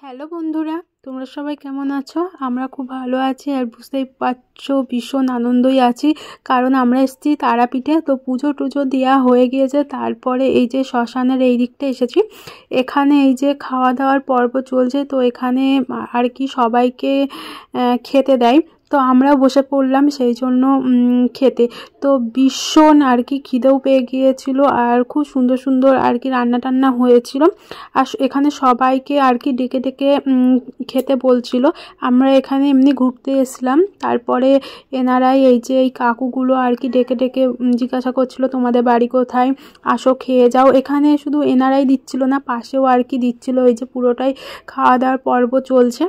Hello বন্ধুরা, তোমরা সবাই কেমন আছো? আমরা খুব ভালো আছি আর বুঝতেই পারছো ভীষণ আনন্দই আছি, কারণ আমরা এসেছি তারাপীঠে। তো পুজো টুজো দেওয়া হয়ে গিয়েছে, তারপরে এই যে শ্মশানের এই দিকটা এসেছি। এখানে এই যে খাওয়া দাওয়ার পর্ব চলছে, তো এখানে আর কি সবাইকে খেতে দেয়। তো আমরাও বসে পড়লাম সেই জন্য খেতে। তো ভীষণ আর কি খিদেও পেয়ে গিয়েছিল, আর খুব সুন্দর সুন্দর আর কি রান্না টান্না হয়েছিল। আর এখানে সবাইকে আর কি ডেকে ডেকে খেতে বলছিল। আমরা এখানে এমনি ঘুরতে এসলাম, তারপরে এনারাই এই যে এই কাকুগুলো আর কি ডেকে ডেকে জিজ্ঞাসা করছিল তোমাদের বাড়ি কোথায়, আসো খেয়ে যাও। এখানে শুধু এনারাই দিচ্ছিল না, পাশেও আর কি দিচ্ছিল। এই যে পুরোটাই খাওয়া দাওয়ার পর্ব চলছে।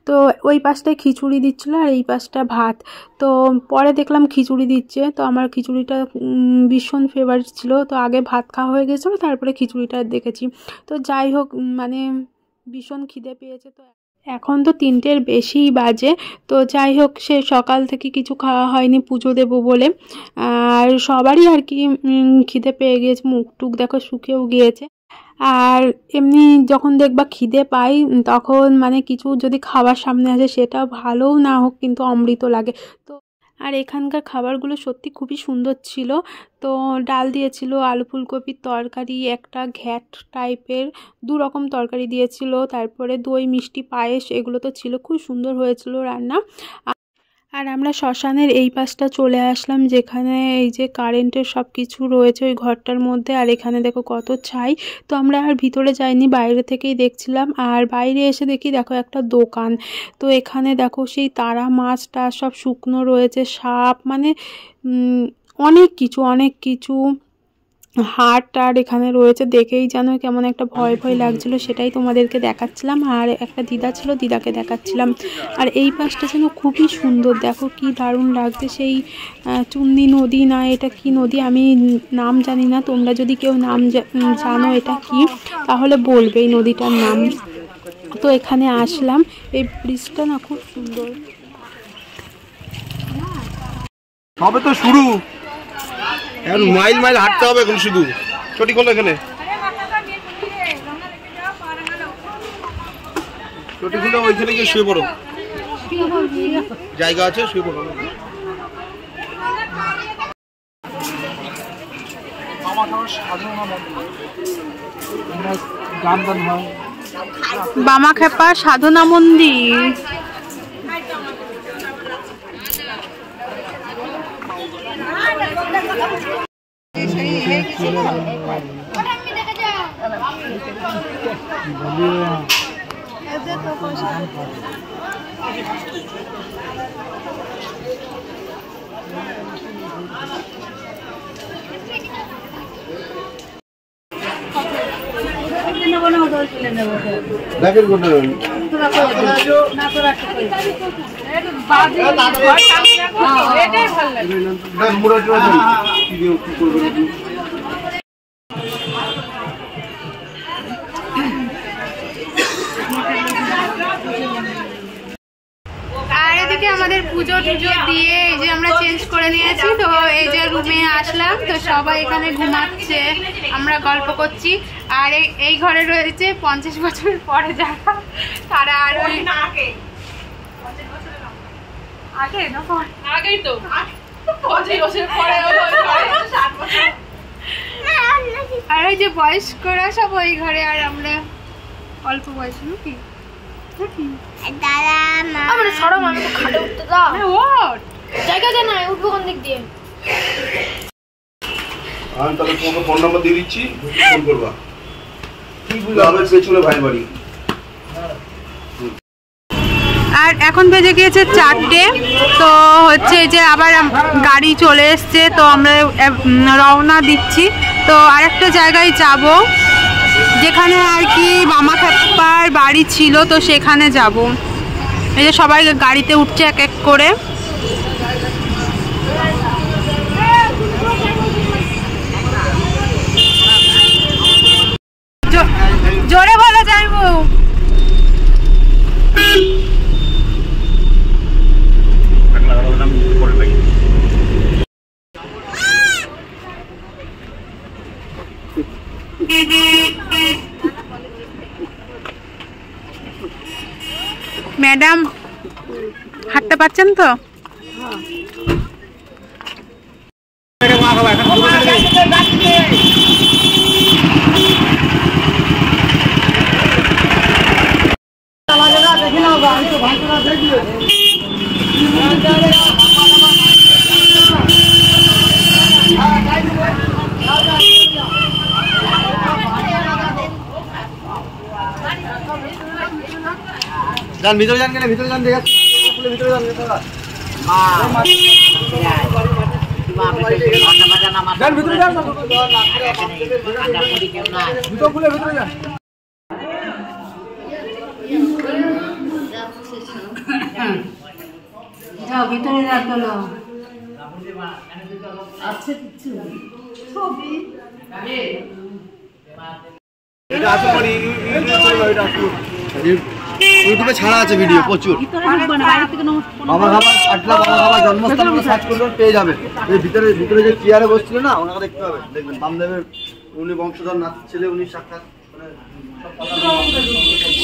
তো ওই পাশটায় খিচুড়ি দিচ্ছিলো আর এই পাশটা ভাত। তো পরে দেখলাম খিচুড়ি দিচ্ছে, তো আমার খিচুড়িটা ভীষণ ফেভারিট ছিল। তো আগে ভাত খাওয়া হয়ে গেছিলো, তারপরে খিচুড়িটা দেখেছি। তো যাই হোক, মানে ভীষণ খিদে পেয়েছে। তো এখন তো 3টের বেশিই বাজে। তো যাই হোক, সে সকাল থেকে কিছু খাওয়া হয়নি পুজো দেবো বলে, আর সবারই আর কি খিদে পেয়ে গিয়েছে, মুখ টুক দেখো শুকিয়েও গিয়েছে। আর এমনি যখন দেখবা খিদে পাই, তখন মানে কিছু যদি খাবার সামনে আসে, সেটা ভালোও না হোক কিন্তু অমৃত লাগে। তো আর এখানকার খাবারগুলো সত্যি খুবই সুন্দর ছিল। তো ডাল দিয়েছিল, আলু ফুলকপির তরকারি, একটা ঘ্যাট টাইপের 2 রকম তরকারি দিয়েছিল, তারপরে দই মিষ্টি পায়েস, এগুলো তো ছিল, খুব সুন্দর হয়েছিল রান্না। আর আমরা শ্মশানের এই পাশটা চলে আসলাম, যেখানে এই যে কারেন্টের সব কিছু রয়েছে ওই ঘরটার মধ্যে। আর এখানে দেখো কত ছাই। তো আমরা আর ভিতরে যাইনি, বাইরে থেকেই দেখছিলাম। আর বাইরে এসে দেখি দেখো একটা দোকান। তো এখানে দেখো সেই তারা মাছটা সব শুকনো রয়েছে, সাপ, মানে অনেক কিছু হাট আর এখানে রয়েছে। দেখেই যেন কেমন একটা ভয় ভয় লাগছিল, সেটাই তোমাদেরকে দেখাচ্ছিলাম। আর একটা দিদা ছিল, দিদাকে দেখাচ্ছিলাম। আর এই পাশটা যেন খুবই সুন্দর, দেখো কি দারুণ লাগছে। সেই চুন্নি নদী না, এটা কি নদী আমি নাম জানি না, তোমরা যদি কেউ নাম জানো এটা কি তাহলে বলবে এই নদীটার নাম। তো এখানে আসলাম, এই ব্রিজটা না খুব সুন্দর। সবে তো শুরু, এখন মাইল হাঁটতে হবে। এখন শুধু চটি খোলো, এখানে চটি খুলে ওইখানে গিয়ে শুয়ে পড়ো, জায়গা আছে, শুয়ে পড়ো। বামাখ্যাপা সাধনা মন্দির। আর এদিকে আমাদের পুজো টুজো দিয়ে এই যে আমরা চেঞ্জ করে নিয়েছি। তো এই যে রুমে আসলাম, তো সবাই এখানে ঘুমাচ্ছে, আমরা গল্প করছি। আর এই ঘরে রয়েছে 50 বছর পরে যারা, তারা আর আগেই তো 50 বছর পরে, আর ওই যে বয়স্করা সব ওই ঘরে, আর আমরা অল্প বয়স নাকি। জায়গা জানা উঠবো কোন দিক দিয়ে। আমি তাহলে তোমাকে ফোন নাম্বার দিয়ে দিচ্ছি, ফোন করবা। গ্রামের পেছনে ভাই বাড়ি। আর এখন বেজে গিয়েছে 4টে। তো হচ্ছে যে আবার গাড়ি চলে এসছে, তো আমরা রওনা দিচ্ছি। তো আরেকটা জায়গায় যাব, যেখানে আর কি বামাখ্যাপার বাড়ি ছিল, তো সেখানে যাব। এই যে সবাই গাড়িতে উঠছে এক এক করে। জোরে বলা যাইবো। ম্যাডাম হাঁটতে পারছেন তো? যান ভিতরে যান, কেন ভিতরে যান, দেখা ভিতরে যান, ভিতরে যান, ভিতরে যান। যাও ভিতরে যা, চলো। ইউটিউবে ছাড়া আছে ভিডিও প্রচুর। বাবা খাবার আটলা, বাবা খাবার জন্মস্থান সার্চ করলে পেয়ে যাবে। এই ভিতরে ভিতরে যে চেয়ারে বসছিল না, ওনাকে দেখতে পাবে, দেখবেন বামদেবের উনি বংশধর নাথ ছেলে, উনি সাক্ষাৎ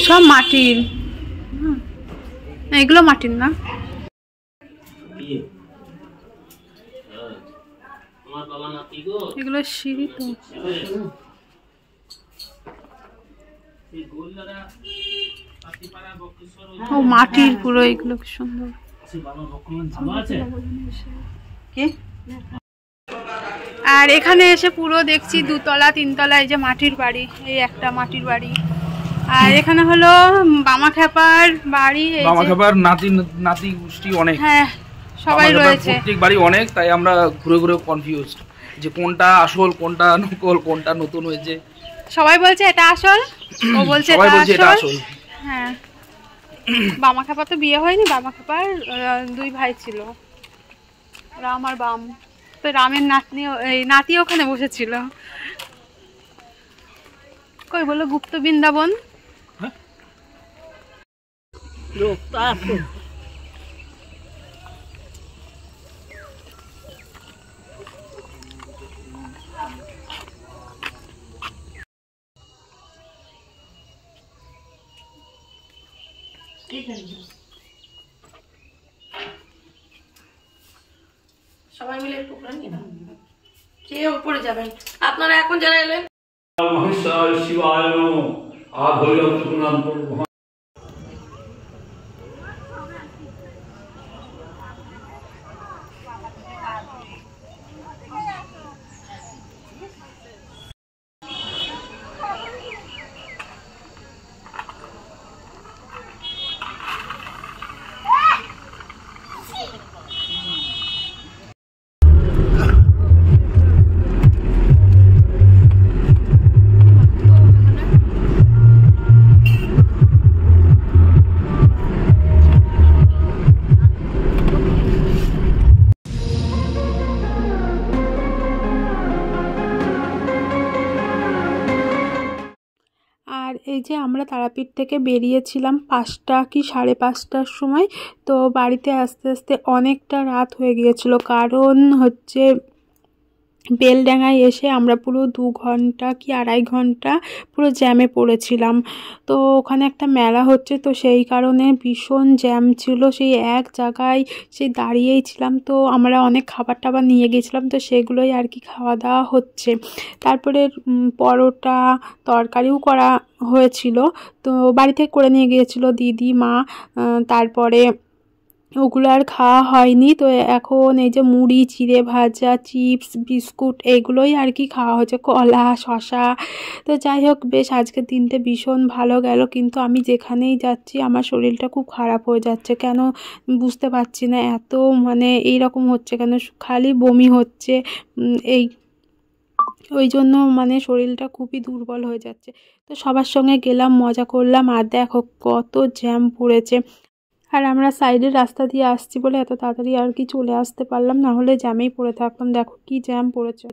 সব মাটির। এগুলো মাটির না? এগুলো সিঁড়ি তো। ও মাটির পুরো, এগুলো কি সুন্দর। আর এখানে এসে পুরো দেখছি 2 তলা 3 তলা, এই যে মাটির বাড়ি, এই একটা মাটির বাড়ি। আর এখানে হলো বামাখ্যাপার বাড়ি, বামাখ্যাপার নাতি গোষ্ঠী অনেক, হ্যাঁ সবাই রয়েছে, প্রত্যেক বাড়ি অনেক। তাই আমরা ঘুরে ঘুরে কনফিউজড যে কোনটা আসল, কোনটা নকল, কোনটা নতুন হয়েছে। সবাই বলছে এটা আসল, ও বলছে এটা আসল। হ্যাঁ, বামাখ্যাপা তো বিয়ে হয়নি, বামাখ্যাপার 2 ভাই ছিল, রাম আর বাম। তো রামের নাতি ওখানে বসেছিল। কই বলো গুপ্ত বৃন্দাবন। সবাই মিলে টুকরা নিয়ে নাও, কে উপরে যাবেন আপনারা এখন যারা এলেন। মহেশ্বর শিবায় আভৈরব এই যে আমরা তারাপীঠ থেকে বেরিয়েছিলাম 5টা কি 5:30টার সময়। তো বাড়িতে আস্তে আস্তে অনেকটা রাত হয়ে গিয়েছিল, কারণ হচ্ছে বেলডাঙায় এসে আমরা পুরো 2 ঘন্টা কি 2.5 ঘন্টা পুরো জ্যামে পড়েছিলাম। তো ওখানে একটা মেলা হচ্ছে, তো সেই কারণে ভীষণ জ্যাম ছিল, সেই এক জায়গায় সেই দাঁড়িয়েই ছিলাম। তো আমরা অনেক খাবার টাবার নিয়ে গেছিলাম, তো সেগুলোই আর কি খাওয়া দাওয়া হচ্ছে। তারপরে পরোটা তরকারিও করা হয়েছিল, তো বাড়ি থেকে করে নিয়ে গিয়েছিল দিদি মা। তারপরে ওগুলো আর খাওয়া হয়নি। তো এখন এই যে মুড়ি, চিড়ে ভাজা, চিপস, বিস্কুট এগুলোই আর কি খাওয়া হচ্ছে, কলা, শশা। তো যাই হোক, বেশ আজকের দিনটা ভীষণ ভালো গেল। কিন্তু আমি যেখানেই যাচ্ছি আমার শরীরটা খুব খারাপ হয়ে যাচ্ছে, কেন বুঝতে পারছি না, এত মানে এইরকম হচ্ছে কেন, খালি বমি হচ্ছে, ওই জন্য মানে শরীরটা খুবই দুর্বল হয়ে যাচ্ছে। তো সবার সঙ্গে গেলাম, মজা করলাম, আর দেখো কত জ্যাম পড়েছে। আর আমরা সাইডের রাস্তা দিয়ে আসছি বলে এত তাড়াতাড়ি আর কি চলে আসতে পারলাম, না হলে জ্যামেই পড়ে থাকতাম। দেখো কি জ্যাম পড়েছে।